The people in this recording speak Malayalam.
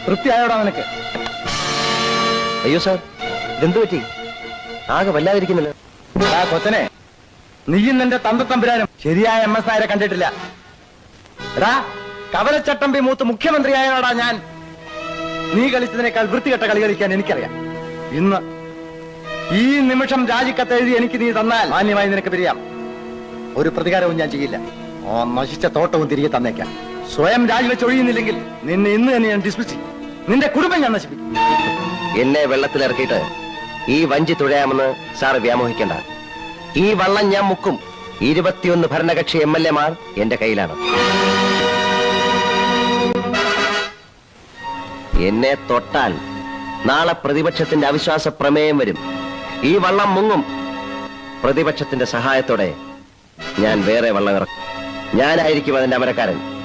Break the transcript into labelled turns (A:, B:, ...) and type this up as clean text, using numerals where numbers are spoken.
A: തൃപ്തിയായോടാ നിനക്ക്?
B: അയ്യോ സാർ, ഇതെന്തു പറ്റി? ആകെ വല്ലാതിരിക്കുന്നല്ലോ.
A: കൊച്ചനെ, നീയും നിന്റെ തന്തത്തമ്പുരാനും ശരിയായ MS നായരെ കണ്ടിട്ടില്ല. എടാ, കവലച്ചട്ടമ്പി മൂത്ത് മുഖ്യമന്ത്രിയായോടാ ഞാൻ. നീ കളിച്ചതിനേക്കാൾ വൃത്തികെട്ട കളി കളിക്കാൻ എനിക്കറിയാം. ഇന്ന് ഈ നിമിഷം രാജിക്കത്തെഴുതി എനിക്ക് നീ തന്നാൽ മാന്യമായി നിനക്ക് പിരിയാം. ഒരു പ്രതികാരവും ഞാൻ ചെയ്യില്ല. ആ നശിച്ച തോട്ടവും തിരികെ തന്നേക്കാം. സ്വയം രാജിവെച്ച് ഒഴിയുന്നില്ലെങ്കിൽ നിന്നെ ഇന്ന് തന്നെ ഞാൻ ഡിസ്മിസ് ചെയ്യും. നിന്റെ കുടുംബം ഞാൻ നശിപ്പിക്കും.
B: എന്നെ വെള്ളത്തിലിറക്കിയിട്ട് ഈ വഞ്ചി തുഴയാമെന്ന് സാറ് വ്യാമോഹിക്കേണ്ട. ഈ വള്ളം ഞാൻ മുക്കും. 21 ഭരണകക്ഷി MLA മാർ എന്റെ കയ്യിലാണ്. എന്നെ തൊട്ടാൽ നാളെ പ്രതിപക്ഷത്തിന്റെ അവിശ്വാസ പ്രമേയം വരും. ഈ വള്ളം മുങ്ങും. പ്രതിപക്ഷത്തിന്റെ സഹായത്തോടെ ഞാൻ വേറെ വള്ളം ഇറക്കും. ഞാനായിരിക്കും അതിന്റെ അമരക്കാരൻ.